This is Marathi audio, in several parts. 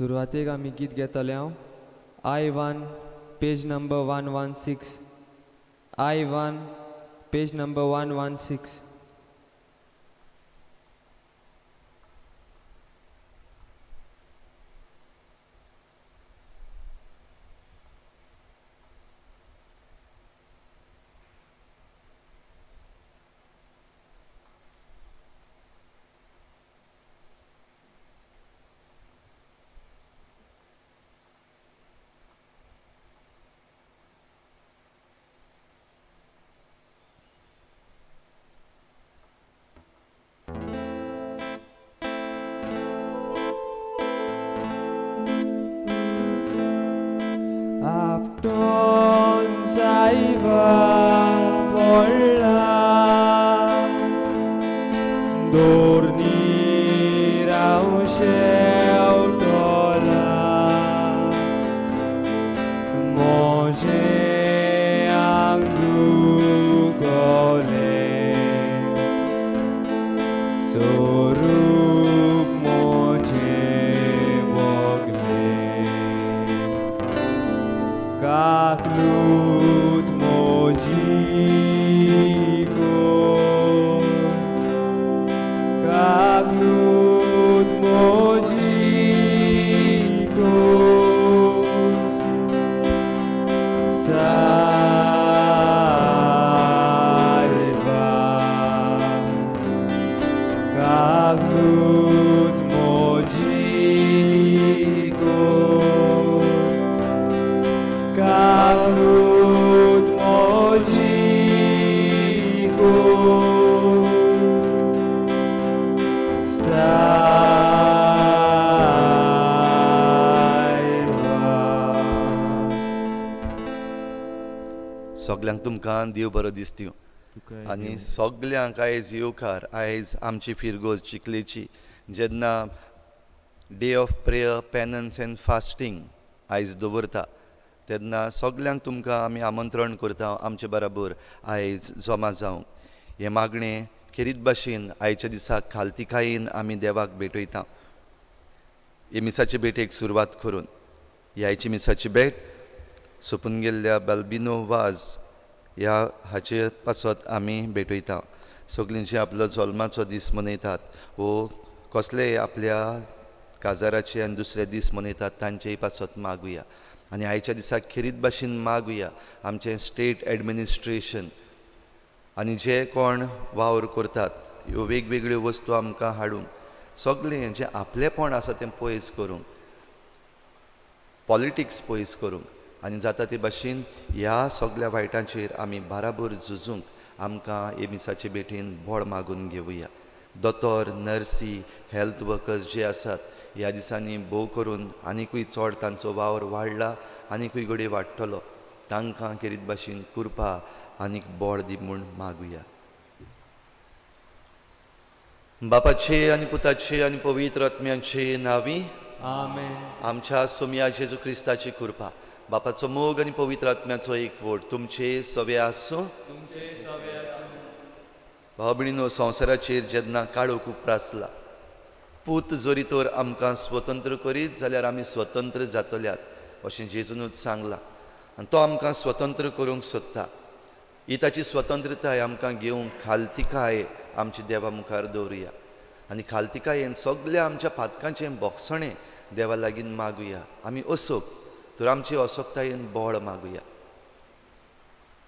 सुरवातेक आमी गीत घेतले हांव I1 page number 116 I1 page number 116. आपटून जायबा पडला दोरनी राव शेवटला मोजे आंग दुखले स्वरूप मोजे बगले Kaklut mojigo Kaklut mojigo Salva Kaklut mojigo Kaklut mojigo सगल्यांक तुमकां देव बरो दीस दिवं आनी सगल्यांक आयज येवकार आयज आमची फिरगोज चिखलेची जेन्ना day of prayer penance and fasting आयज दवरता तेन्ना सगल्यांक तुमकां आमी आमंत्रण करता आमचे बराबर आयज जमा जावंक हे मागणें खेरीत भाशेन आयच्या दिसाक खालतिकायेन आमी देवाक भेटयता हे मिसाचे भेटेक सुरवात करून ही आयची मिसाची भेट सोंपून गेल्ल्या बाल्बिनो वाज ह्या हाचे पासत आमी भेटयता सगलींची आपलो जल्माचो दीस मनयतात वो कसलेय आपल्या काजाराचे आनी दुसरे दीस मनयतात तांचेय पासत मागुया आनी आयच्या दिसाक खेरीत भाशेन मागुया आमचें स्टेट एडमिनिस्ट्रेशन आनी जे कोण वावर करतात ह्यो वेगवेगळ्यो वस्तू आमकां हाडूंक सगळें जें आपलेपण आसा तें पयस करूंक पॉलिटिक्स पयस करूंक आनी जाता ते भाशेन ह्या सगळ्या वायटांचेर आमी बाराबर झुजूंक आमकां हे मिसाचे भेटेन बोळ मागून घेवया दोतोर नर्सी हेल्थ वर्कर्स जे आसात ह्या दिसांनी भोव करून आनिकूय चड तांचो वावर वाडला आनिकूय घडये वाडटलो तांकां खेरीत भाशेन कृपा आनीक बोळ दी म्हूण मागुया बापाचे आनी पुताचे आनी पवित्र आत्म्याचे नांवी आमेन. आमच्या सोम्या जेजू क्रिस्ताची कृपा बापाचो मोग आनी पवित्र आत्म्याचो एकवट तुमचे सवे आसूं भाव भयणीनो संवसाराचेर जेन्ना काळोख उप्रासला पूत जोरी तर आमकां स्वतंत्र करीत जाल्यार आमी स्वतंत्र जातल्यात अशें जेजूनूच सांगलां आनी तो आमकां स्वतंत्र करूंक सोदता ही ताची स्वतंत्रताय आमकां घेवंक खालतिकाय आमच्या देवा मुखार दवरुया आनी खालतिकायेन सगळ्या आमच्या पातकांचें बोगसणें देवा लागीं मागुया आमी असोक तर आमची असोकतायेन बोळ मागुया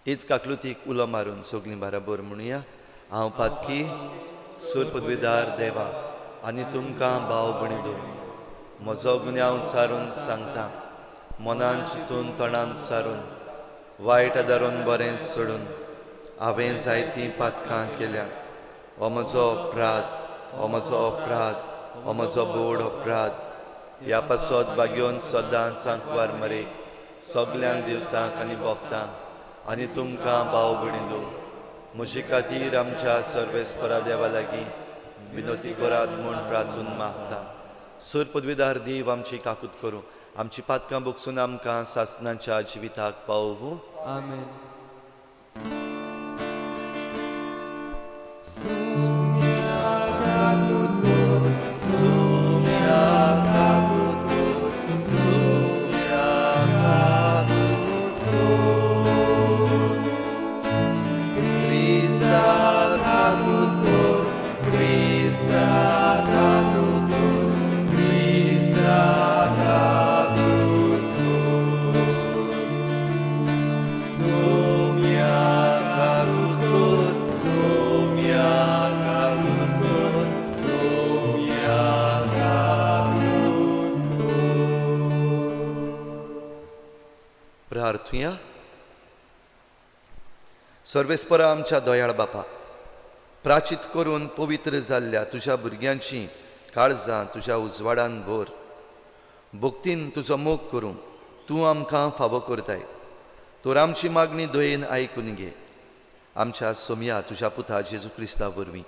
हीच काकलुतीक उलो मारून सगळीं बराबर म्हणुया हांव पातकी सूर पदवीदार देवा आनी तुमकां भाव भयणीनो म्हजो गुन्यांव चारून सांगता मनान चिंतून तोंडान सारून वायट आदारून बरें सोडून हांवें जायतीं पातकां केल्यात हो म्हजो अपराध हो म्हजो अपराध हो म्हजो बोड अपराध ह्या पासत बागेवन सदांच सांकवार मरेक सगल्यांक दिवतांक आनी भोगतांक आनी तुमकां भाव भयणीनो म्हजे खातीर आमच्या सर्वेस्परा देवा लागीं विनोती करात म्हूण प्रार्थून मागता सूर पदवीदार देव आमची काकूत करूं आमची पातकां भोगसून आमकां सासणाच्या जिविताक पावूं आमेन. सोम्या काकूत कर प्रार्थुया. सर्वेस्परा आमच्या दयाळ बापा, प्राचित करून पवित्र जाल्ल्या तुज्या भुरग्यांची काळजां तुज्या उजवाडान भर. भक्तीन तुजो मोग करूंक तूं आमकां फावो करताय. तर आमची मागणी दयेन आयकून घे. आमच्या सोम्या तुज्या पुता जेजू क्रिस्ता वरवीं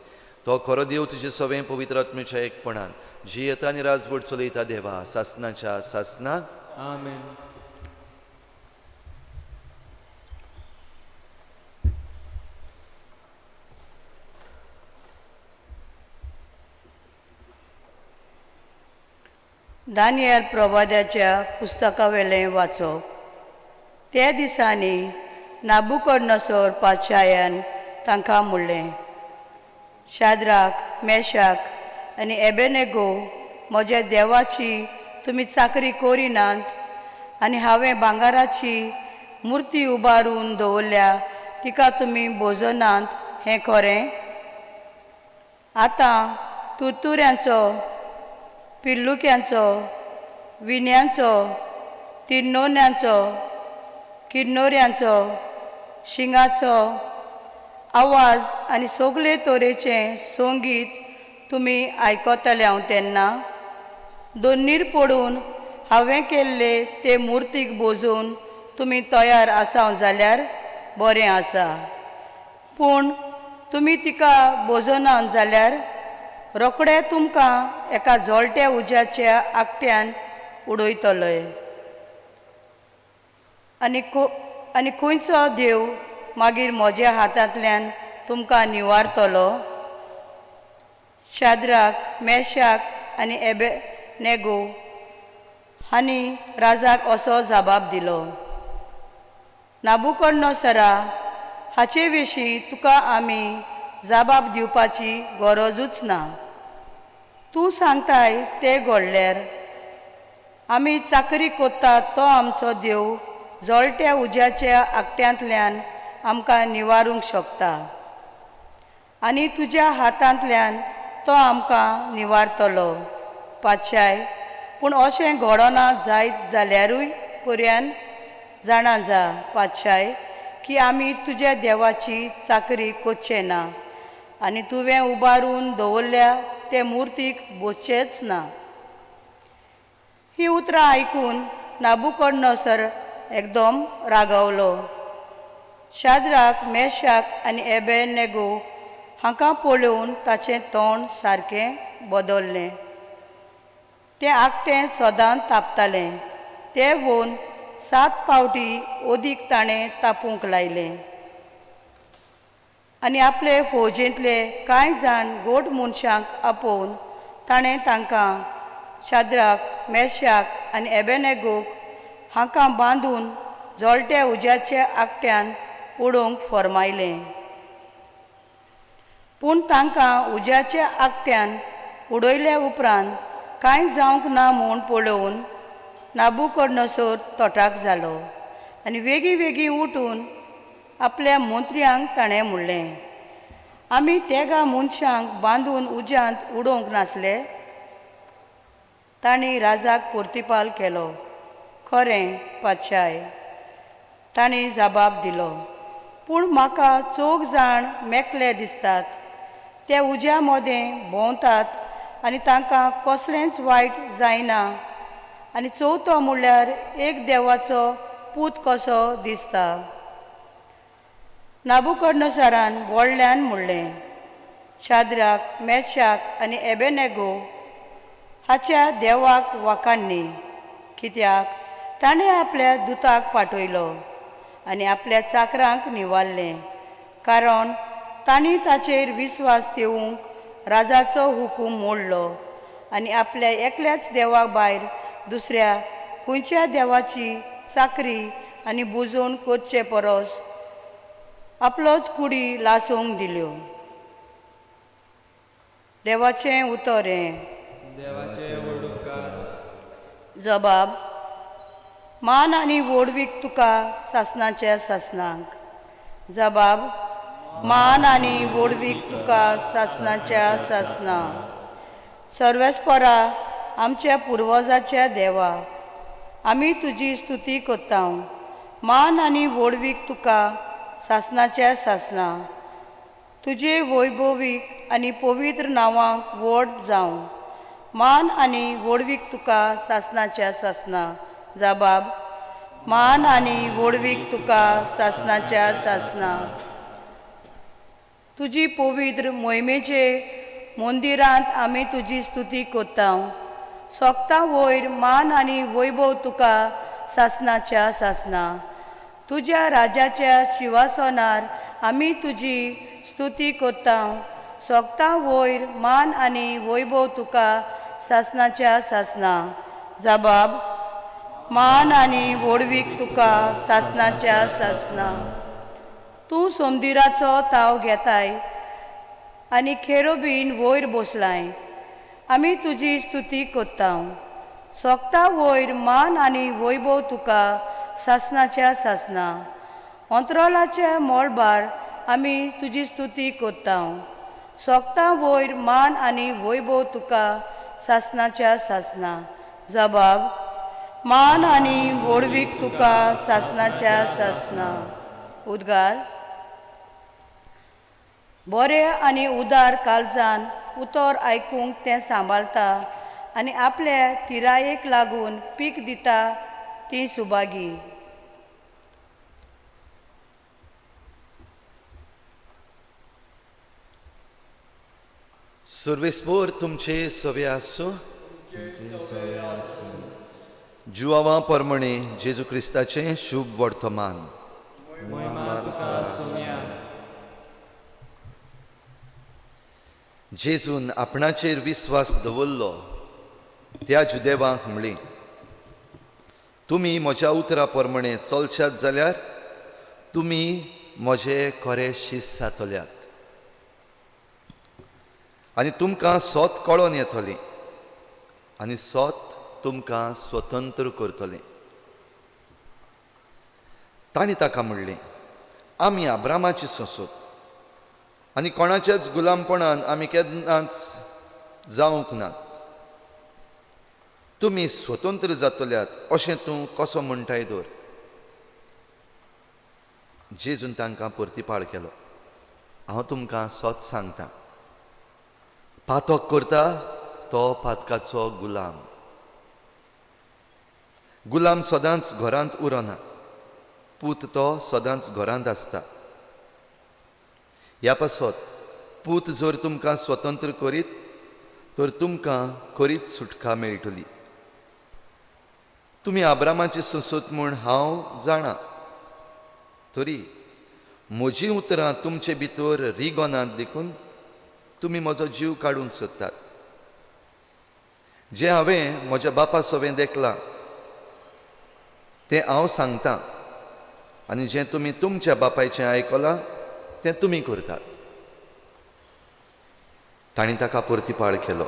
तो खरो देव तुजे सवें पवित्र आत्मेच्या एकपणान जियेता आनी राजवट चलयता देवा सासनाच्या सासना. आमेन. दानियल प्रवाद्याच्या पुस्तका वेलें वाचप. त्या दिसांनी नाबुकदनेस्सर पातशायान तांकां म्हणलें, शाद्राक, मेशाक आनी एबेनेगो, म्हज्या देवाची तुमी चाकरी करिनात आनी हांवें भांगाराची मुर्ती उबारून दवरल्या तिका तुमी भोजनात हें खरें? आतां तुरतुऱ्यांचो, पिल्लुक्यांचो, विण्यांचो, तिर्नोन्यांचो, किन्नोऱ्यांचो, शिंगाचो आवाज आनी सगळे तरेचें संगीत तुमी आयकतले तेन्ना दोनीर पडून हांवें केल्ले ते मुर्तीक भोजून तुमी तयार आसात जाल्यार बरें आसा. पूण तुमी तिका भोजनात जाल्यार रोखडे तुमकां एका जळट्या उज्याच्या आकट्यान उडयतले. आनी खंयचो देव मागीर म्हज्या हातांतल्यान तुमकां निवारतलो? शाद्राक, मेशाक आनी एबेनेगो हांणी राजाक असो जबाब दिलो, नाबुकदनेस्सरा, हाचे विशीं तुका आमी जबाब दिवपाची गरजूच ना. तूं सांगताय तें घडल्यार आमी चाकरी कोत्तात तो आमचो देव जळट्या उज्याच्या आकट्यांतल्यान आमकां निवारूंक शकता आनी तुज्या हातांतल्यान तो आमकां निवारतलो. पातशाय, पूण अशें घडना जायत जाल्यारूय पर्यान जाणा जा पातशाय की आमी तुज्या देवाची चाकरी कोच्चे ना आनी तुवें उबारून दवरल्या ते मुर्तीक बोसचेच ना. ही उतरां आयकून नाबुकदनेस्सर एकदम रागवलो. शाद्राक, मेशाक आनी एबेनेगो हांकां पळोवन ताचें तोंड सारकें बदल्लें. तें आकटें सदांच तापतालें. तें पळोवन 7 फावटी ओदीक ताणें तापूंक लायलें. आनी आपले फौजेंतले कांय जाण गोड मनशांक आपोवन ताणें तांकां शाद्राक, मेशाक आनी एबेनेगोक हांकां बांदून जळट्या उज्याच्या आकट्यान उडोवंक फर्मायलें. पूण तांकां उज्याच्या आकट्यान उडयल्या उपरांत कांय जावंक ना म्हूण पळोवन नाबुकदनेस्सर तोटाक जालो आनी वेगळीं उठून आपल्या मंत्र्यांक ताणें म्हणलें, आमी तेगा मनशांक बांदून उज्यांत उडोवंक नासले? तांणी राजाक प्रतिपाल केलो. खरें पातशाय, तांणी जबाब दिलो. पूण म्हाका 4 जाण मेकळे दिसतात. ते उज्या मदें भोंवतात आनी तांकां कसलेंच वायट जायना. आनी चवथो म्हणल्यार एक देवाचो पूत कसो दिसता. नाबुकदनेस्सरान व्हडल्यान म्हणलें, शाद्राक, मेशाक आनी एबेनेगो हाच्या देवाक वाखाणनी, कित्याक ताणें आपल्या दुताक पाठयलो आनी आपल्या चाकरांक निवारलें, कारण तांणी ताचेर विस्वास ठेवूंक राजाचो हुकूम मोडलो आनी आपल्या एकल्याच देवा भायर दुसऱ्या खंयच्या देवाची चाकरी आनी बुजोवन करचे परस आपलोच कुडी लासूंक दिल्यो. देवाचें उतर हें देवाचे व्हड उपकार जबाब मान आनी व्हडवीक तुका सासणाच्या सासणांक जबाब मान आनी व्हडवीक तुका सासणाच्या सासणां सर्वेस्परा आमच्या पुर्वजाच्या देवा आमी तुजी स्तुती कोत्ता मान आनी व्हडवीक तुका सासणाच्या सासणां तुजे वैभवीक आनी पवित्र नांवांक व्हड जावं मान आनी व्हडवीक तुका सासणाच्या सासणां जबाब मान आनी व्हडवीक तुका सासणाच्या सासणां तुजी पवित्र मोहिमेचे मंदिरांत आमी तुजी स्तुती कोत्ता सोगता वयर मान आनी वैभव तुका सासणाच्या सासणां तुज्या राजाच्या शिवासनार आमी तुजी स्तुती कोत्ता सोगता वयर मान आनी वैभव तुका सासणाच्या सासणां जबाब मान आनी व्हडवीक तुका सासणाच्या सासणां तूं सोमदिराचो ताव घेताय आनी खेरोबीन वयर बसलाय आमी तुजी स्तुती कोत्ता सोगता वयर मान आनी वैभव तुका सासणाच्या सासणां अंतराळाच्या मळबार आमी तुजी स्तुती कोत्ता सोगता वयर मान आनी वैभव तुका सासणाच्या सासणां जबाब मान आनी व्हडवीक तुका सासणाच्या सासणां उद्गार बरे आनी उदार काळजान उतर आयकूंक तें सांबाळटा आनी आपल्या तिरायेक लागून पीक दिता ती सुभागी सर्वेस्पोर तुमचे सवे आसूं जुवावां परमणे जेजू क्रिस्ताचें शुभ वर्तमान महिमा तुका सोम्या जेजून आपणाचेर विस्वास दवरलो त्या जुदेवांक म्हणली तुमी म्हज्या उतरा प्रमाणे चलशात जाल्यार तुमी म्हजे खरे शिश्य जातल्यात आनी तुमकां सोत कळोन येतली आनी सोत तुमकां स्वतंत्र करतलें तांणी ताका म्हणलें आमी अब्रामाची सोंसूत आनी कोणाच्याच गुलामपणान आमी केन्नाच जावंक नात तुमी स्वतंत्र जातल्यात अशें तूं कसो म्हणटाय दवर जेजून तांकां परतीपाळ केलो हांव तुमकां सोत सांगतां पातक करता तो पातकाचो गुलाम सदांच घरांत उरना पूत तो सदांच घरांत आसता ह्या पासत पूत जर तुमकां स्वतंत्र करीत तर तुमकां खरीच सुटका मेळटली तुमी अब्रामाची सोंसूत म्हूण हांव जाणा तरी म्हजी उतरां तुमचे भितर रिगोनात देखून तुमी म्हजो जीव काडूंक सोदतात जें हांवें म्हज्या बापा सोबें देखलां तें हांव सांगतां आनी जें तुमी तुमच्या बापायचें आयकलां तें तुमी करतात तांणी ताका परतीपाळ केलो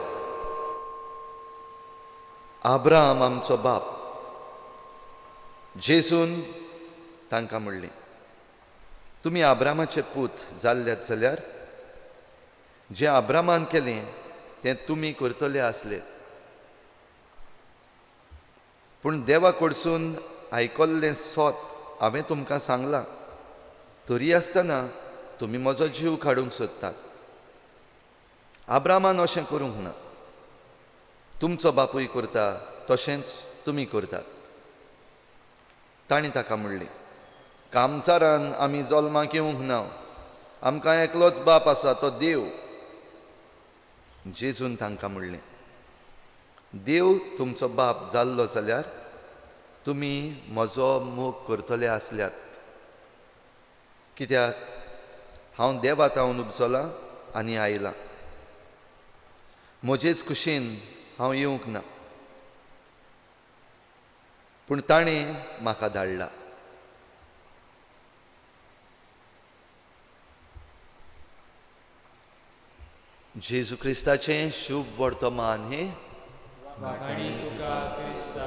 अब्राहम आमचो बाप जेजून तांकां म्हणलें तुमी अब्रामाचे पूत जाल्ल्यात जाल्यार जें अब्रामान केलें तें तुमी करतले आसले पूण देवा कडसून आयकल्लें सोत हांवें तुमकां सांगलां तरी आसतना तुमी म्हजो जीव काडूंक सोदतात अब्रामान अशें करूंक ना तुमचो बापूय करता तशेंच तुमी करतात तांणी ताका म्हणलें कामचारान आमी जल्माक येवंक ना आमकां एकलोच बाप आसा तो देव जेजून तांकां म्हणलें देव तुमचो बाप जाल्लो जाल्यार तुमी म्हजो मोग करतले आसल्यात कित्याक हांव देवातावन उपजलां आनी आयलां म्हजेच कुशीन हांव येवंक ना पूण ताणें म्हाका धाडला जेजू क्रिस्ताचें शुभ वर्तमान हे वाखाणी तुका क्रिस्ता.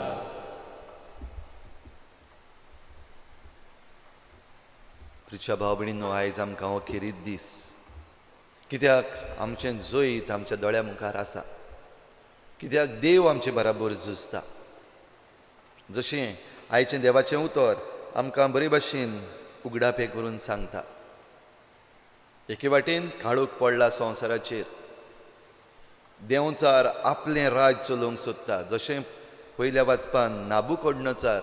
प्रिच्या भाव भयणींनो, आयज आमकां हो खेरीत दीस, कित्याक आमचें जैत आमच्या दोळ्या मुखार आसा, कित्याक देव आमचे बराबर झुजता. जशें आयचें देवाचें उतर आमकां बरे भाशेन उगडापे करून सांगता. एके वाटेन काळोख पडला संवसाराचेर, देंवचार आपलें राज चलोवंक सोदता. जशें पयल्या वाचपान नाबुकदनेचार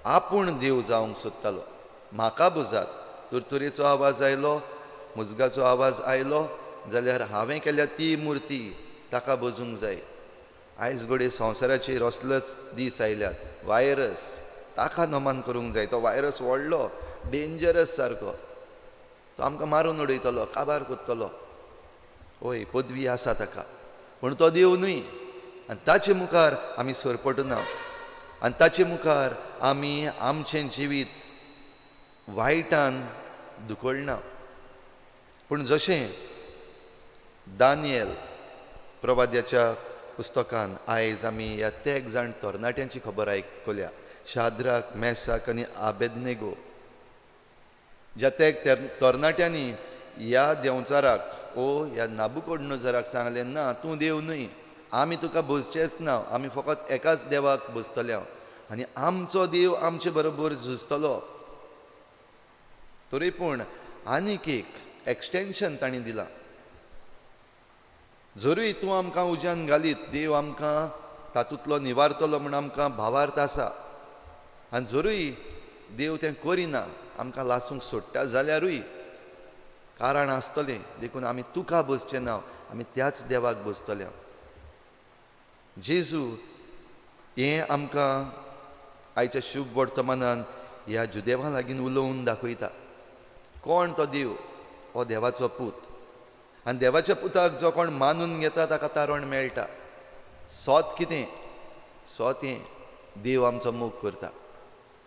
आपूण देव जावंक सोदतालो. म्हाका बुजात तुरतुरेचो आवाज आयलो, मुजगाचो आवाज आयलो जाल्यार हांवें केल्या ती मुर्ती ताका बजूंक जाय. आयज घोडे संवसाराचेर असलोच दीस आयल्यात. वायरस ताका नमन करूंक जाय. तो वायरस व्हडलो, डेंजरस सारको. तो आमकां मारून उडयतलो, काबार करतलो. ओय, पदवी आसा ताका, पूण तो देव न्हय. आनी ताचे मुखार आमी सरपटना, आनी ताचे मुखार आमी आमचें जिवीत वायटान दुखोळना. पूण जशें दानियेल प्रवाद्याच्या पुस्तकान आयज आमी ह्या तेग जाण तरणाट्यांची खबर आयकल्या. शाद्राक, मेसाक आनी आबेदनेगो, ज्या तेग तरणाट्यांनी ह्या देंवचाराक ह्या नाबुकदनेजाराक सांगलें, ना तूं देव न्हय, आमी तुका भजचेच ना, आमी फकत एकाच देवाक भजतले आनी आमचो देव आमचे बरोबर झुजतलो. तरी पूण आनीक एक एक्सटेंशन तांणी दिलां. जरूय तूं आमकां उज्यान घालीत, देव आमकां तातूंतलो निवारतलो म्हूण आमकां भावार्थ आसा. आनी जरूय देव तें करिना, आमकां लासूंक सोडटा जाल्यारूय कारण आसतलें. देखून आमी तुका भजचें ना, आमी त्याच देवाक भजतले. जेजू हें आमकां आयच्या शुभ वर्तमानान ह्या जुदेवा लागीं उलोवन दाखयता. कोण तो देव? हो देवाचो पूत. आनी देवाच्या पुताक जो कोण मानून घेता ताका तारण मेळटा. सोत कितें? सोत हें देव आमचो मोग करता.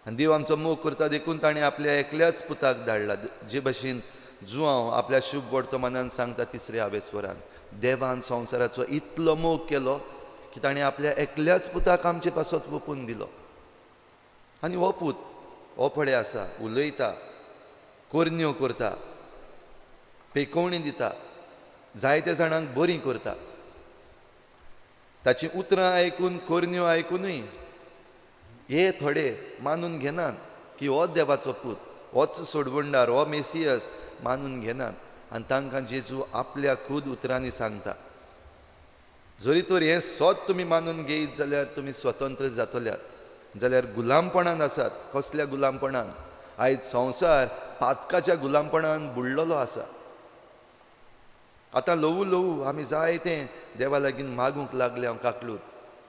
आनी देव आमचो मोग करता देखून ताणें आपल्या एकल्याच पुताक धाडला. जे भशेन जुआंव आपल्या शुभ वर्तमानान सांगता 3 आवेस्वरान, देवान संवसाराचो इतलो मोग केलो की ताणें आपल्या एकल्याच पुताक आमचे पासत ओपून दिलो. आनी हो पूत हो पडे आसा, उलयता, कोरन्यो करता, पेकोवणी दिता, जायत्या जाणांक बरीं करता. ताची उतरां आयकून, कोरन्यो आयकूनय हे थोडे मानून घेनात की हो देवाचो पूत, होच सोडवणदार, हो मेसियस मानून घेनात. आनी तांकां जेजू आपल्या खूद उतरांनी सांगता, जरी तर हें सोत तुमी मानून घेयत जाल्यार तुमी स्वतंत्र जातल्यात. जाल्यार गुलामपणान आसात. कसल्या गुलामपणान? आयज संवसार पातकाच्या गुलामपणान बुडलेलो आसा. आतां ल्हवू ल्हवू आमी जायतें देवा लागीं मागूंक लागल्या काकलूत.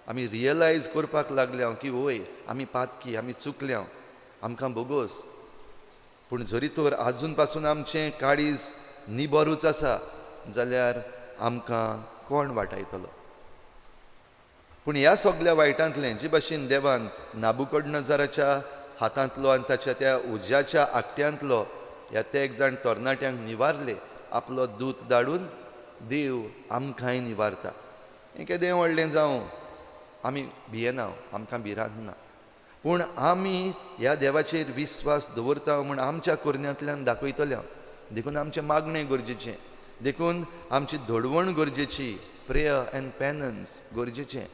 आमी रियलायज करपाक लागल्या की वय आमी पातकी, आमी चुकल्या, आमकां बोगोस. पूण जरी तर आजून पासून आमचें काळीज निबरूच आसा जाल्यार आमकां कोण वाटायतलो? पूण ह्या सगळ्या वायटांतलें जे भाशेन देवान नाबुकदनेजाराच्या हातांतलो आनी ताच्या त्या उज्याच्या आकट्यांतलो ह्या तेग जाण तरणाट्यांक निवारले, आपलो दूत धाडून देव आमकांय निवारता. हें केदें व्हडलें जावं आमी भियेना, आमकां भिरांत ना. पूण आमी ह्या देवाचेर विस्वास दवरता म्हूण आमच्या कोरन्यांतल्यान दाखयतले. देखून आमचें मागणें गरजेचें, देखून आमची धडवण गरजेची, प्रेयर एंड पेनन्स गरजेचें,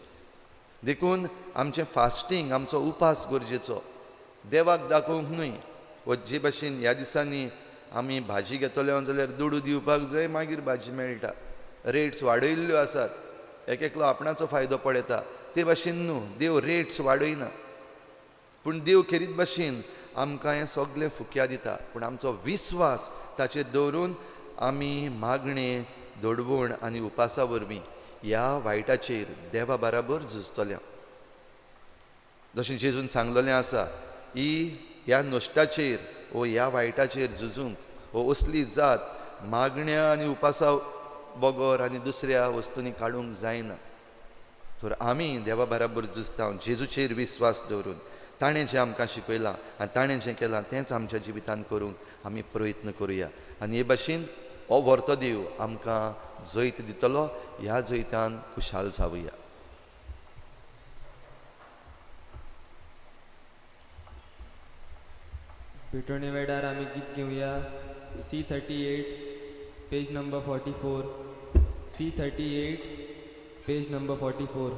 देखून आमचें फास्टींग, आमचो उपास गरजेचो. देवाक दाखोवंक न्हय. व जे भाशेन ह्या दिसांनी आमी भाजी घेतले जाल्यार दुडू दिवपाक जाय, मागीर भाजी मेळटा. रेट्स वाडयल्ल्यो आसात, एक एकलो आपणाचो फायदो पळयता. ते भाशेन न्हू, देव रेट्स वाडयना. पूण देव खेरीत भाशेन आमकां हें सगळें फुक्या दिता. पूण आमचो विस्वास ताचेर दवरून आमी मागणें, दडवण आनी उपासा वरवीं ह्या वायटाचेर देवा बराबर झुजतले. जशें जेजून सांगलेलें आसा, ह्या नश्टाचेर वो ह्या वायटाचेर झुजूंक वो असली जात मागण्या आनी उपासा बगोर आनी दुसऱ्या वस्तूंनी काडूंक जायना. तर आमी देवा बराबर झुजता जेजूचेर विस्वास दवरून. ताणें जें आमकां शिकयलां आनी ताणें जें केलां तेंच आमच्या जिवितांत करूंक आमी प्रयत्न करुया. आनी हे भाशेन हो व्हरतो देव आमकां जैत दितलो. ह्या जैतान खुशाल जावया. पिटोणे वेडार आमी गीत घेवया. C38 page number 44. C38 page number 44.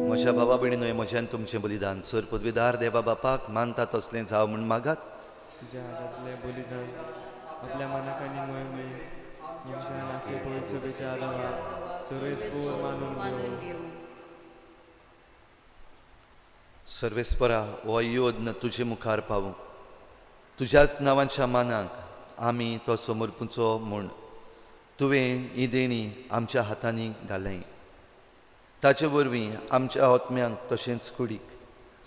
म्हज्या भावा भयणीनोय म्हज्यान तुमचें बलिदान सर पदवीदार देवा बापाक मानता तसलें जाव म्हूण मागात. तुझ्या हातांतलें बलिदान आपल्या मनाक आनी मोहिमे आमच्या नाट्य पवित्र सभेच्या आदारा सर्वेस्पोर मानून घेवं. सर्वेस्परा हो योद्न तुजे मुखार पावूं. तुज्याच नांवांच्या मानाक आमी तो समर्पूचो म्हूण तुवें ही देणी आमच्या हातांनी घालय. ताचे वरवीं आमच्या आत्म्यांक तशेंच कुडीक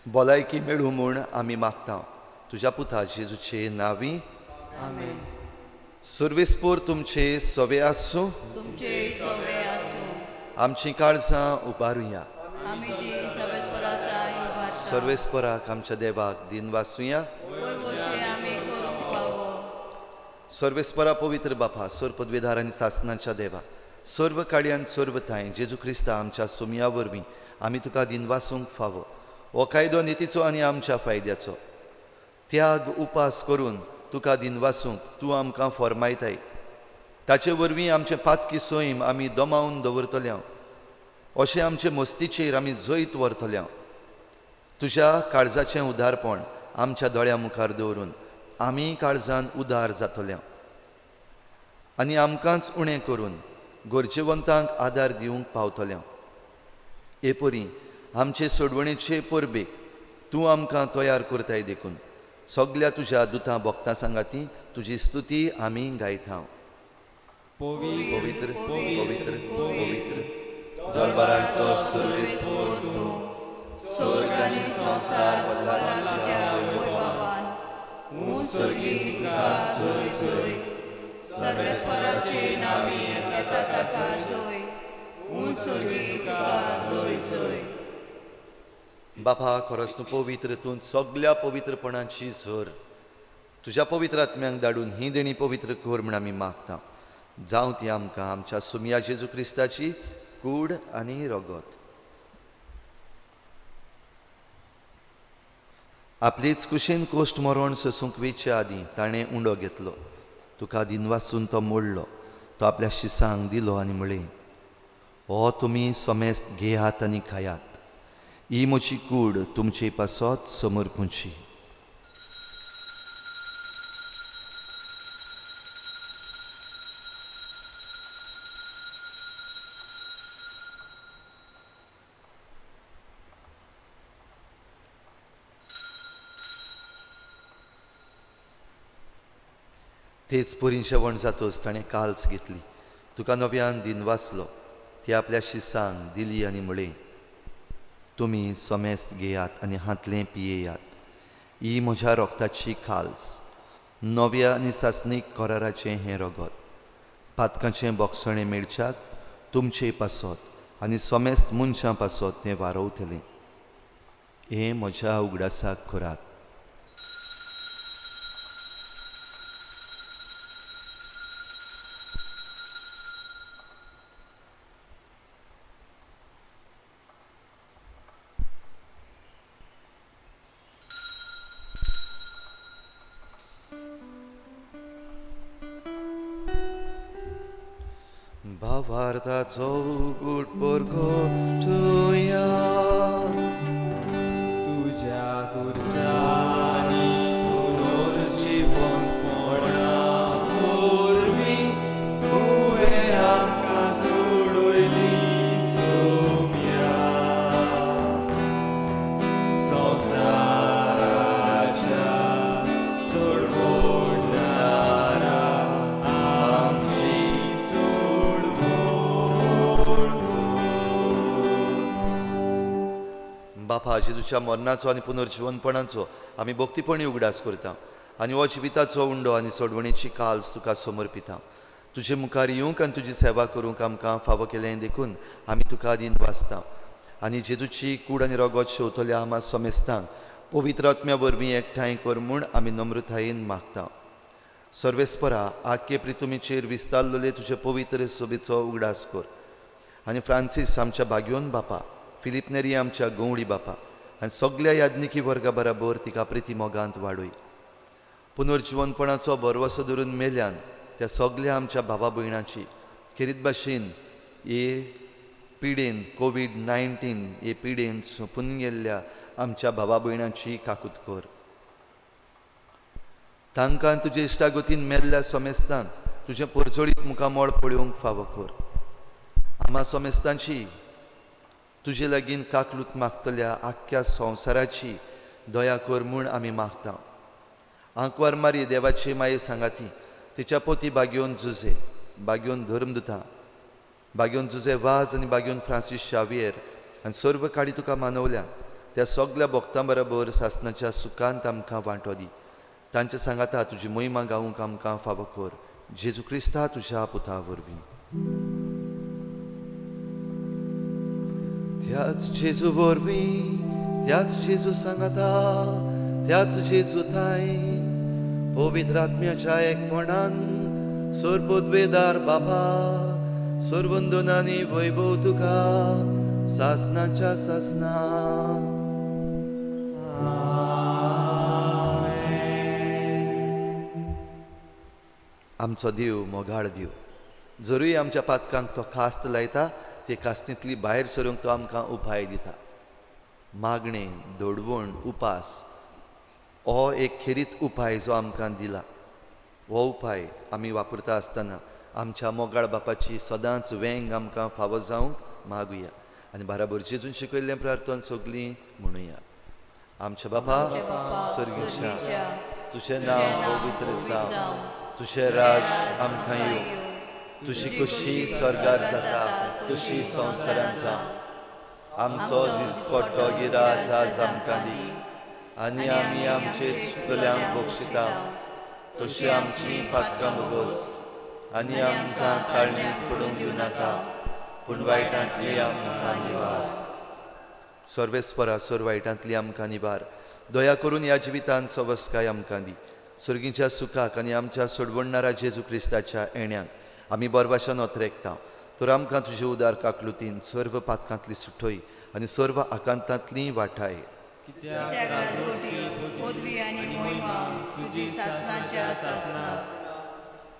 भलायकी मेळूं म्हूण आमी मागता. तुज्या पुता जेजूचे नांवी आमेन. सर्वेस्पोर तुमचे सवे आसूं. आमची काळजां उबारुया. सर्वेस्पराक आमच्या देवाक दिन वासुया. सर्वेस्परा पवित्र बापा सर पदवीदार आनी सासणाच्या देवा सर्व काळ्यान सर्व थाय जेजू क्रिस्ता आमच्या सुमया वरवीं आमी तुका दिन वासूंक फावो. हो कायदो नितीचो आनी आमच्या फायद्याचो त्याग उपास करून तुका दिन वासूंक तूं आमकां फरमायताय. ताचे वरवीं आमचे पातकी सोयम आमी दोमावन दवरतल्या अशें आमचे मस्तीचेर आमी जैत व्हरतल्या. तुज्या काळजाचें उदारपण आमच्या दोळ्या मुखार दवरून आमी काळजान उदार जातल्या आनी आमकांच उणें करून गरजेवंतांक आदार दिवंक पावतल्या. एपरी आमचे सोडवणेचे परबेक तूं आमकां तयार करताय देखून सगल्या तुज्या दुतां भक्तां सांगाती तुजी स्तुती आमी गायता. पवित्र पवित्र पवित्र दरबारांचो सर्वेस्पोर तूं स्वर्ग आनी संसार भल्ला तुज्या वैभवान उत्सर्गीत तुका सोय सोय. सर्वेस्पराचे नामी येता ताका सोय उत्सर्गीत तुका सोय सोय. बापा खरोच तूं पवित्र. तूं सगल्या पवित्रपणाची झर तुज्या पवित्र आत्म्यांक धाडून ही देणी पवित्र कर म्हूण आमी मागता. जावं ती आमकां आमच्या सुमया जेजू क्रिस्ताची कूड आनी रगत. आपलीच कुशीन कोश्ट मरण ससूंक वेचे आदीं ताणें उंडो घेतलो. तुका दिन वाचून तो मोडलो. तो आपल्या शिसांक दिलो आनी म्हळें हो तुमी समेस्त घेयात आनी खायात. ही म्हजी कूड तुमचे पासत समर्पूची. तेच पोरींचे वण जातोच ताणें काल्स घेतली. तुका नव्यान दिन वाचलो. ती आपल्या शिसांक दिली आनी म्हळें, तुमी समेस्त घेयात आनी हातलें पियेयात. ही म्हज्या रोगताची काल्स, नव्या आनी सासणीक कराराचें हें रगत. पातकाचें बोगसणें मेळच्याक तुमचें पासत आनी समेस्त मनशां पासत तें वारवतलें. हें म्हज्या उगडासाक करात. भावार्थाचो उगूट पोरगो तुया तुझ्या कुर्सानी पुनर्जीवन पोरवी तुवें आमकां सोडयली सोम्या. संवसाराच्या सोडवणारा आमची बापा, जेजूच्या मरणाचो आनी पुनर्जीवनपणाचो आमी भक्तीपणी उगडास करता आनी हो जिविताचो उंडो आनी सोडवणेची काल्स तुका समर्पिता. तुजे मुखार येवंक आनी तुजी सेवा करूंक आमकां फावो केलें देखून आमी तुका दिन वाचता. आनी जेजूची कूड आनी रगत शेवतल्या आमा समेस्तांक पवित्र आत्म्या वरवीं एकठांय कर म्हूण आमी नम्रतायेन मागता. सर्वेस्परा, आख्खे प्रितुमीचेर विस्तारलेले तुजे पवित्र सोबेचो उगडास कर. आनी फ्रांसीस आमच्या भाग्योन बापा, फिलीप नेरी आमच्या गवळी बापा आनी सगळ्या याज्ञिकी वर्गा बराबर तिका प्रिती मोगांत वाडय. पुनर्जीवनपणाचो भरवसो धरून मेल्यान त्या सगळ्या आमच्या भावा भयणांची खेरीत भाशेन हे पिडेन कोविड-19 हे पिडेन सोंपून गेल्ल्या आमच्या भावा भयणांची काकूत कर. तांकां तुजे इश्टागतीन मेल्ल्या समेस्तांक तुजें परजोळीत मुखामोळ पळोवंक फावो कर. आम्हा समेस्तांची तुजे लागीं काकलूत मागतल्या आख्ख्या संवसाराची दया कर म्हूण आमी मागता. आंकवार मारी देवाची माये सांगाती, तिच्या पोती बागयोन जुजे, बागयोन धर्मदुता, बागयोन जुजे वाज आनी बागयोन फ्रांसीस शावियर आनी सर्व काडी तुका मानवल्या त्या सगळ्या भक्तां बरोबर सासणाच्या सुखांत आमकां वांटो दी. तांचे सांगाता तुजी मोहिमा गावूंक आमकां फावो कर. जेजू क्रिस्ता तुज्या पुता वरवीं. त्याच जेजू वरवीं, त्याच जेजू सांगाता, त्याच जेजू थाय पवित्र आत्म्याच्या एकपणान सर्वोद्वेदार बापा, सर्वंदनानी वैभव तुका सासणाच्या सासना. आमचो देव मोगाळ देव, जरूय आमच्या पातकांक तो कास्त लायता, ते कास्तींतली भायर सरूंक तो आमकां उपाय दिता. मागणें, दडवण, उपास हो एक खेरीत उपाय जो आमकां दिला. हो उपाय आमी वापरता आसतना आमच्या मोगाळ बापाची सदांच वेंग आमकां फावो जावंक मागुया आनी बाराबर जेजून शिकयल्लें प्रार्थना सगलीं म्हणुया. आमच्या बापा स्वर्गीच्या, तुजें नांव पवित्र जावं, तुजें राज आमकां येवं, तुजी कशी स्वर्गार जाता तशी संवसारांत जावं. आमचो दिसपट्टो गिरास आज आमकां दी आनी आमी आमचेर चुकलेल्यांक बक्षिता तशी आमची पातकां बगोस आनी आमकां ताळणेंत पडूंक दिवं नाका, पूण वायटांतली आमकां निवार. सर्वेस्परा, सर वायटांतली आमकां निवार. दया करून ह्या जिवितांत सवस्काय आमकां दी. सर्गीच्या सुखाक आनी आमच्या सोडवणारा जेजू क्रिस्ताच्या येण्याक आमी बरभाशान ओतरेकता. तर आमकां तुजे उदार काकलुतीन सर्व पातकांतली सुटय आनी सर्व आकांतांतली वाटाय.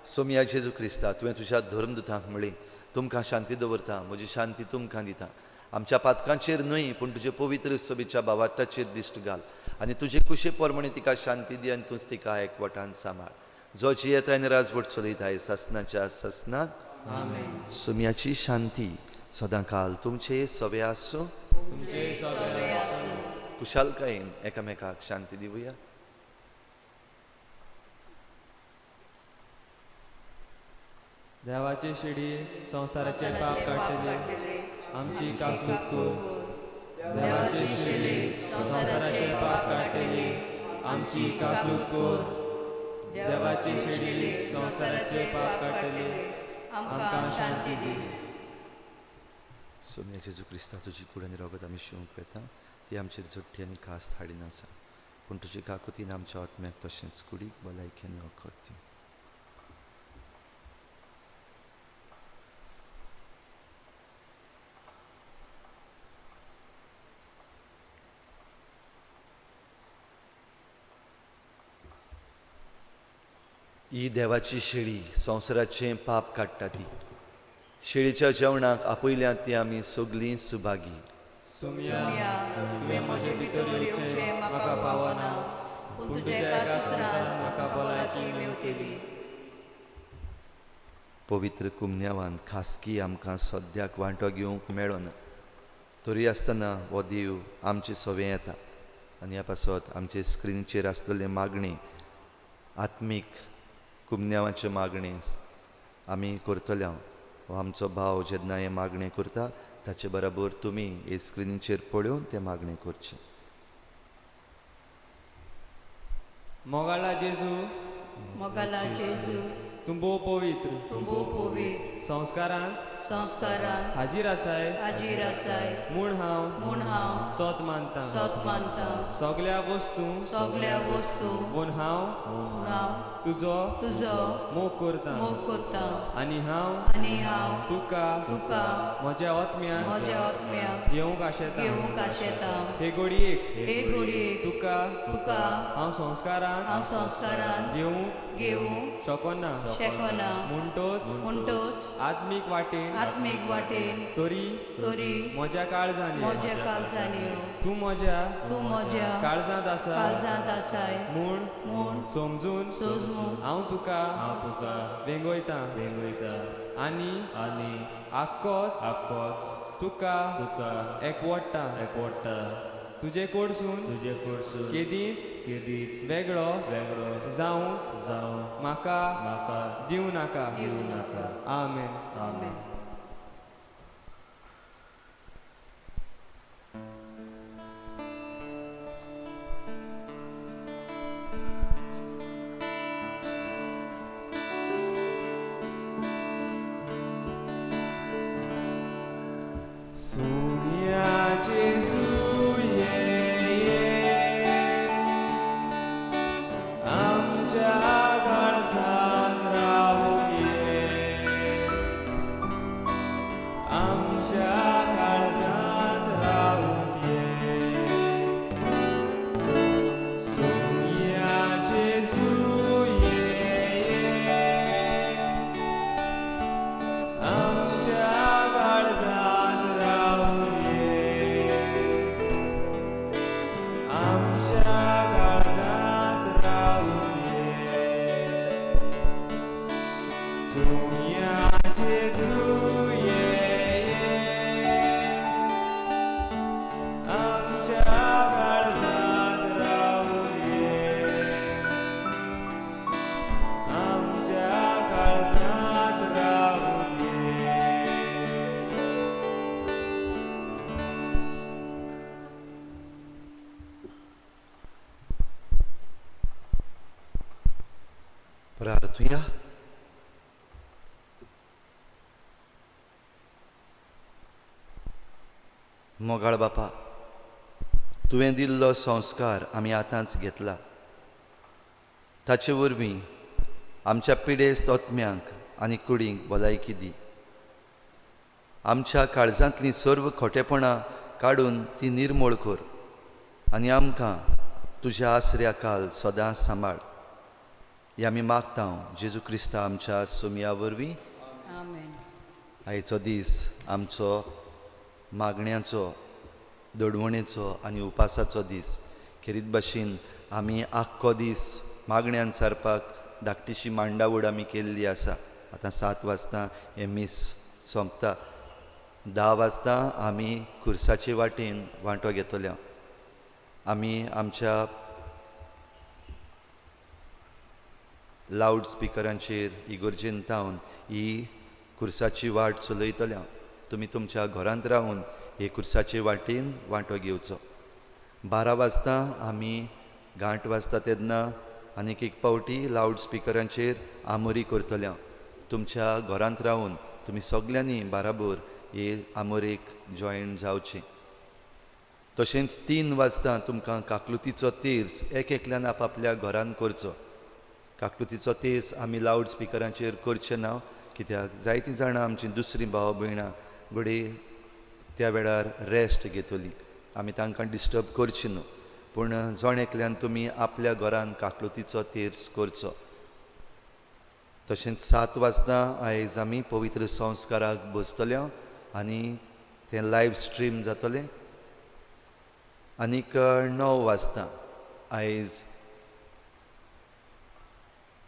सोम्या जेजू क्रिस्ता, तुवें तुज्या धर्मदुतांक म्हळें, तुमकां शांती दवरता, म्हजी शांती तुमकां दिता. आमच्या पातकांचेर न्हय पूण तुजे पवित्र सोबीच्या बावाटाचेर दिश्ट घाल आनी तुजे कुशे परमणे तिका शांती दी आनी तूंच तिका एकवटान सांबाळ. जो जियेता आनी राजवट चलयताय सासणाच्या सासणाक. सोम्याची शांती सदांकाल तुमचे सवे आसूं. कुशालकायेन एकामेकाक शांती दिवया. देवाची शिडी संसाराचे पाप काढटली आमची काकूत कर. देवाची शिडी संसाराचे पाप काढटली आमची काकूत कर. देवाची शिडी संसाराचे पाप काढटली आमकां शांती दी. सोम्या जेजू क्रिस्ता तुजी कूड आनी रगत आमी शिवंक येता ती आमचेर जोडटी आनी कास्त हाडिन आसा पूण तुजी काकुतीन आमच्या आत्म्याक तशेंच कुडीक भलायकी आनी वखद दिवं. ही देवाची शेळी संवसाराचें पाप काडटा ती. शेळीच्या जेवणाक आपयल्यात ती आमी सगलीं सुभागी. सुमया तुवें म्हजे भितर येवचें म्हाका पावना पूण तुज्या एका उतरान म्हाका भलायकी मेवतली. पवित्र कुमन्यावान खासगी आमकां सद्याक वांटो घेवंक मेळना तरी आसतना हो देव आमचे सवें येता आनी ह्या पासत आमचे स्क्रिनीचेर आसलेले मागणी आत्मीक कुमन्यावाचे मागणी आमी करतले. हो आमचो भाव जेन्ना हे मागणें करता ताचे बरोबर तुमी हे स्क्रिनीचेर पळोवन ते मागणें करचें. मोगाला जेजू मोगाला जेजू तूं भोव पवित्र तूं भोव पवित्र संस्कारान हाजीर आसाय म्हूण हांव सत मानता. सगळ्या वस्तू म्हूण हांव तुजो मोग करता आनी हांव तुका म्हज्या आत्म्यान घेवंक आशेता. हे घडयेक तुका हांव संस्कारान घेवंक शकना म्हणटोच आत्मीक वाटेन तरी म्हज्या काळजांनी तूं म्हज्या काळजांत आसाय म्हूण समजून हांव तुका वेंगयता आनी आख्खोच तुका एकवटता. तुजे कडसून केदींच वेगळो जावंक म्हाका दिवं नाका. आमेन. प्रार्थुया. मोगाळ बापा, तुवें दिल्लो संस्कार आमी आतांच घेतला. ताचे वरवीं आमच्या पिडेस्त आत्म्यांक आनी कुडींक भलायकी दी. आमच्या काळजांतलीं सर्व खोटेपणां काडून ती निर्मळ कर आनी आमकां तुज्या आसऱ्या काल सदांच सांबाळ. हें आमी मागता जेजू क्रिस्ता आमच्या सोमया वरवीं. आमेन. आयचो दीस आमचो मागण्यांचो, दडवणेचो आनी उपासाचो दीस. खेरीत भाशेन आमी आख्खो दीस मागण्यांत सारपाक धाकटीशी मांडावळ आमी केल्ली आसा. आतां 7 वाजता हें मीस सोंपता. 10 वाजता आमी खुर्साचे वाटेन वांटो घेतले. आमी आमच्या लावड स्पिकरांचेर इगर्जेन तावन ही खुर्साची वाट चलयतल्या तुमी तुमच्या घरांत रावन हे खुर्साचे वाटेन वांटो घेवचो. 12 वाजता आमी घांट वाजता तेन्ना आनीक एक पावटी लावड स्पिकरांचेर आमोरी करतल्या. तुमच्या घरांत रावन तुमी सगल्यांनी बाराबोर हे आमोरेक जॉयन जावचें. तशेंच 3 वाजता तुमकां काकलुतीचो तेर्स एकल्यान आपल्या घरान करचो. काकलुतीचो तेर्स आमी लावड स्पिकरांचेर करचे ना, कित्याक जायतीं जाणां आमचीं दुसरीं भाव भयणां घोडे त्या वेळार रेस्ट घेतली. आमी तांकां डिस्टर्ब करची न्हू, पूण जण एकल्यान तुमी आपल्या घरान काकलुतीचो तेर्स करचो. तशेंच 7 वाजता आयज आमी पवित्र संस्काराक बसतल्या आनी तें लायव्ह स्ट्रीम जातलें. आनीक 9 वाजता आयज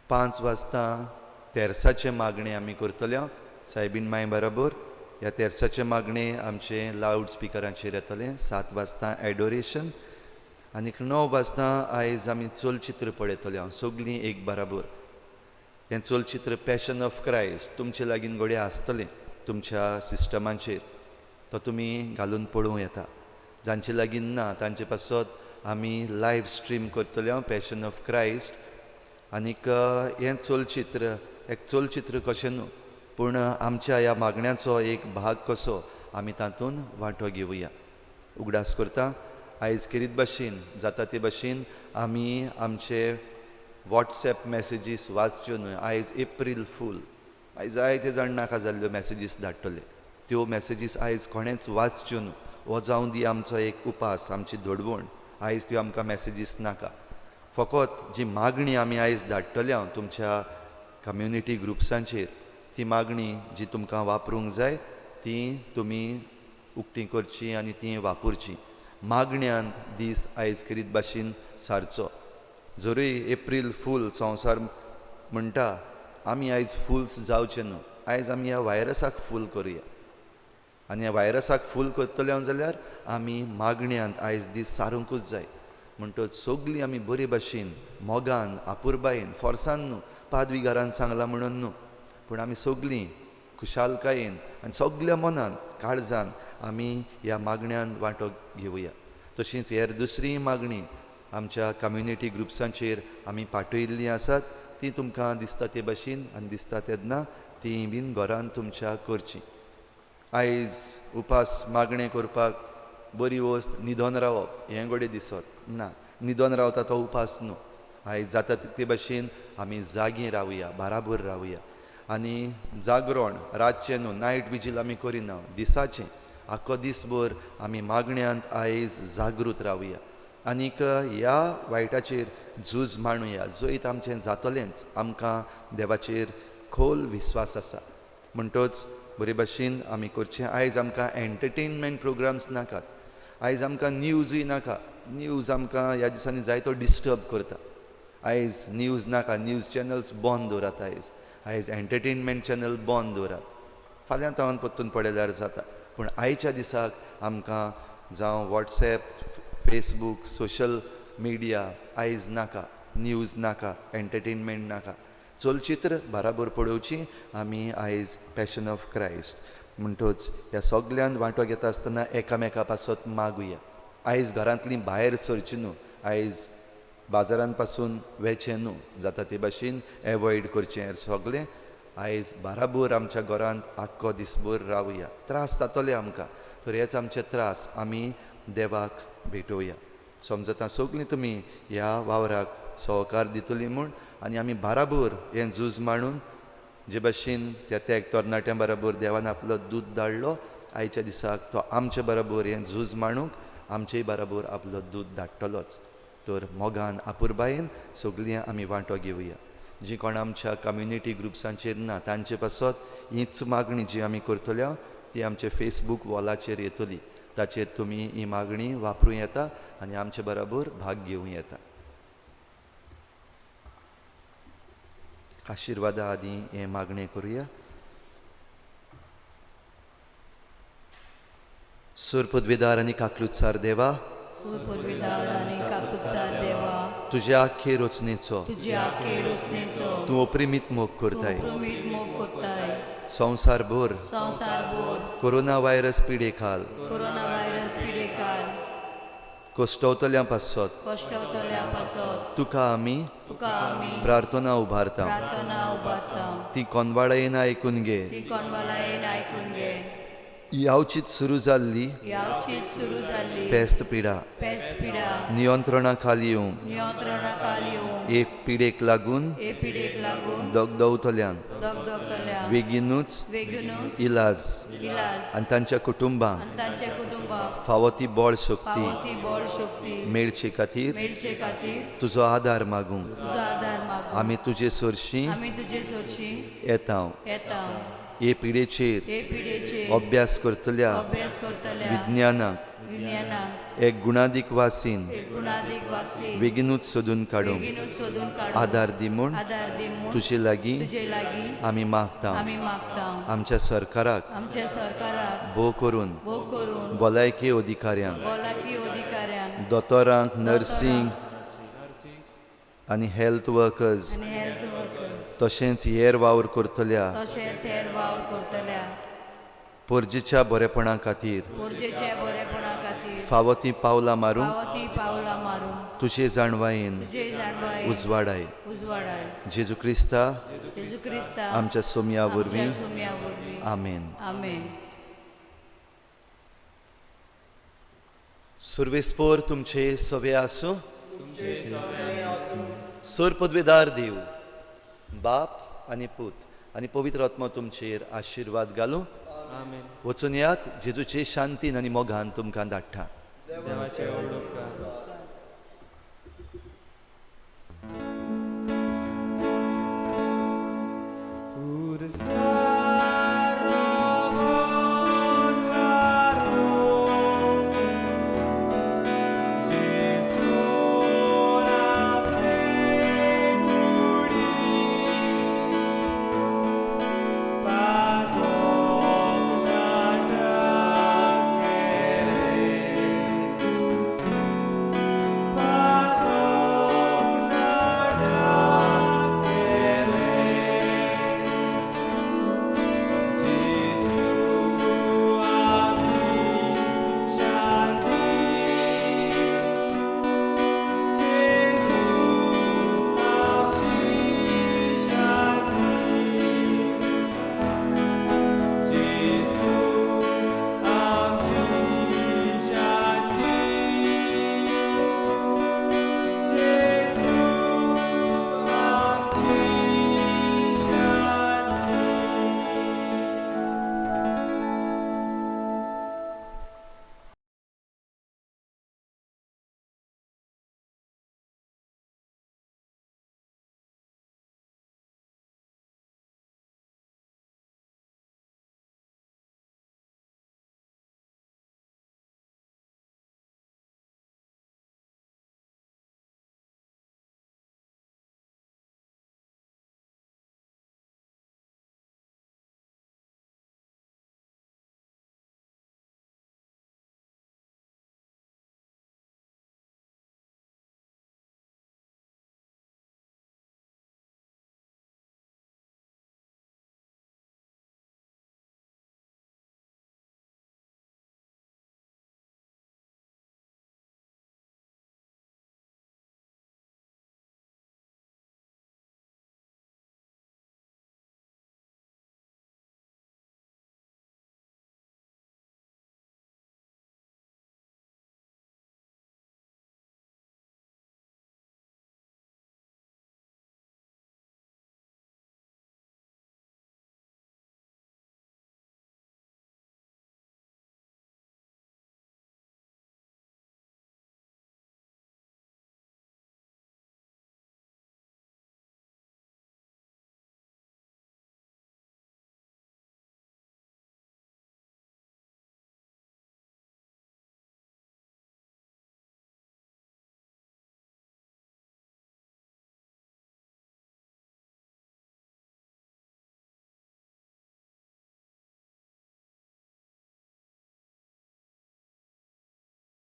5 वाजता तेर्साचे मागणे आमी करतल्या सायबीन माय बरोबर. ह्या तेर्साचे मागणे आमचे लावड स्पिकरांचेर येतलें. 7 वाजता एडोरेशन आनीक 9 वाजता आयज आमी चलचित्र पळयतल्या सगळीं एक बराबर. हें चलचित्र पॅशन ऑफ क्रायस्ट तुमचे लागीं घोडे आसतलें तुमच्या सिस्टमांचेर, तो तुमी घालून पळोवं येता. जांचे लागीं ना तांचे पासत आमी लायव्ह स्ट्रीम करतले पॅशन ऑफ क्रायस्ट. आनीक हें चलचित्र कशें न्हू, पूण आमच्या ह्या मागण्यांचो एक भाग कसो आमी तातूंत वांटो घेवया. उगडास करता आयज करीत भाशेन जाता ते भाशेन आमी आमचे वॉट्सॅप मॅसेजीस वाचच्यो न्हय. आयज एप्रील फूल, आयज जायते जाण नाका जाल्ल्यो मॅसेजीस धाडटले. त्यो मॅसेजीस आयज कोणेंच वाचच्यो न्हू. हो जावन दी आमचो एक उपास, आमची धडवण. आयज त्यो आमकां मॅसेजीस नाका. फकत जी मागणी आमी आयज धाडटल्या तुमच्या कम्युनिटी ग्रुप्सांचेर, ती मागणी जी तुमकां वापरूंक जाय ती तुमी उक्ती करची आनी ती वापरची. मागण्यांत दीस आयज करीत भाशेन सारचो. जरूय एप्रील फूल संवसार म्हणटा, आमी आयज फुल्स जावचे न्हू. आयज आमी ह्या व्हायरसाक फूल करुया आनी ह्या व्हायरसाक फूल करतले जाल्यार आमी मागण्यांत आयज दीस सारूंकूच जाय. म्हणटच सगळीं आमी बरे भाशेन मोगान आपुरबायेन फोर्सान न्हू, पादविगारान सांगलां म्हणून न्हू, पूण आमी सगळीं खुशालकायेन आनी सगळ्या मनान काळजान आमी ह्या मागण्यांत वांटो घेवया. तशींच हेर दुसरी मागणी आमच्या कम्युनिटी ग्रुप्सांचेर आमी पाठयल्लीं आसात, ती तुमकां दिसता ते भाशेन आनी दिसता तेन्ना ती बीन घरान तुमच्या करची. आयज उपास मागणे करपाक बरी वस्त न्हिदोन रावप हें घोडे दिसत ना. न्हिदोन रावता तो उपास न्हू. आयज जाता ते भाशेन आमी जागीं रावया, बाराबर रावया. आनी जागरण रातचें न्हू, नायट विजील आमी करिना, दिसाचें आख्खो दिसभर आमी मागण्यांत आयज जागृत रावया. आनीक ह्या वायटाचेर झूज मांडुया. जैत आमचें जातलेंच, आमकां देवाचेर खोल विस्वास आसा. म्हणटच बरे भाशेन आमी करचें. आयज आमकां एंटरटेनमेंट प्रोग्राम्स नाकात. आयज आमकां न्यूजूय नाका. न्यूज आमकां ह्या दिसांनी जायतो डिस्टर्ब करता. आयज न्यूज नाका. न्यूज चॅनल्स बंद दवरात. आयज एंटरटेनमेंट चॅनल बंद दवरात. फाल्यां तावन परतून पळयल्यार जाता. पूण आयच्या दिसाक आमकां जावं वॉट्सॅप, फेसबूक, सोशल मिडिया आयज नाका. न्यूज नाका, एंटरटेनमेंट नाका. चलचित्र बाराबर पळोवची आमी आयज पॅशन ऑफ क्रायस्ट. म्हणटच ह्या सगळ्यान वांटो घेता आसतना एकामेका पासत मागुया. आयज घरांतलीं भायर सरची न्हू. आयज बाजारांत पासून वेचें न्हू. जाता ते भाशेन एवॉयड करचें सगळें. आयज बाराबर आमच्या घरांत आख्खो दिसभर रावया. त्रास जातले आमकां, तर हेच आमचे त्रास आमी देवाक भेटोवया. समजता सगळीं तुमी ह्या वावराक सहकार दितलीं म्हूण. आनी आमी बाराबर हें झूज मांडून जे भाशेन त्या तरणाट्यां बरोबर देवान आपलो दूद धाडलो, आयच्या दिसाक तो आमचे बरोबर हें झूज मांडूंक आमचेय बरोबर आपलो दूद धाडटलोच. तर मोगान आपुरबायेन सगळीं आमी वांटो घेवया. जी कोण आमच्या कम्युनिटी ग्रुप्सांचेर ना तांचे पासत हीच मागणी जी आमी करतल्या ती आमचे फेसबूक वॉलाचेर येतली. ताचेर तुमी ही मागणी वापरूं येता आनी आमचे बरोबर भाग घेवं येता. आशिर्वादा आदी हे मागणे करुया. सुरपदवेदार आनी काकलुतसार देवा, तुज्या आख्खे रचनेचो तूं अप्रिमीत मोग करताय. संवसारभर कोरोना व्हायरस पिडे खाल कोरोना व्हायरस पिडेकार कोश्टवतल्या पासत कष्टवतल्या पासत तुका आमी तुका आमी प्रार्थना उभारता प्रार्थना उबारता ती कोनवाळेन आयकून घे ती कोणवालायेन आयकून घे यावचीत सुरू जाल्ली यावचीत सुरू जाल्ली पेस्त पिडा पेस्ट पिडा नियंत्रणा खाली येवंक नियंत्रणा खाली येवंक एक पिडेक लागून हे पिडेक लागून दगदवतल्यांक दगदगतल्या बेगीनूच बेगीनूच इलाज इलाज आनी तांच्या कुटुंबांक आनी तांच्या कुटुंबाक फावो ती बळ शक्ती पावती बळ शक्ती मेळचे खातीर मेळचे खातीर तुजो आदार मागूंक तुजो आदार मागून आमी तुजे सरशी आमी तुजे सोडशी येता येता हे पिडेचेर हे पिडेचे अभ्यास करतल्या अभ्यास करतल्या विज्ञानाक विज्ञानाक एक गुणादीक वासीन एक गुणादीक वासी बेगीनूच सोदून काडूंक बेगीनूच सोदून काडून आदार दी म्हूण आदार दी म्हूण तुजे लागीं तुजे लागीं आमी मागता आमी मागता आमच्या सरकाराक आमच्या सरकाराक भोव करून भोग करून भलायकी अधिकाऱ्यांक भलायकी अधिकाऱ्यांक दोतोरांक नर्सिंग आनी हेल्थ वर्कर्स आनी हेल्थ वर्कर्स तशेंच हेर वावर करतल्या तशेंच हेर वावर करतल्या परजेच्या बरेपणा खातीर पोरजेच्या बरेपणा खातीर फावो ती पावलां मारूंक पावती पावलां मारून तुजे जाणवायेन तुजे जाणवाय उजवाडाय उजवाडाय जेजू क्रिस्ता जेजू क्रिस्ता आमच्या सोमया वरवीं आमच्या सुम्या वरवीं आमेन आमेन सुर्वेस्पोर तुमचे सवे आसूं सोर पदवेदार देव बाप आनी पूत आनी पवित्र आत्मा तुमचेर आशिर्वाद घालूं आमेन. वचून यात जेजूचे शांतीन आनी मोगान तुमकां धाडटा देवाचे ओडूक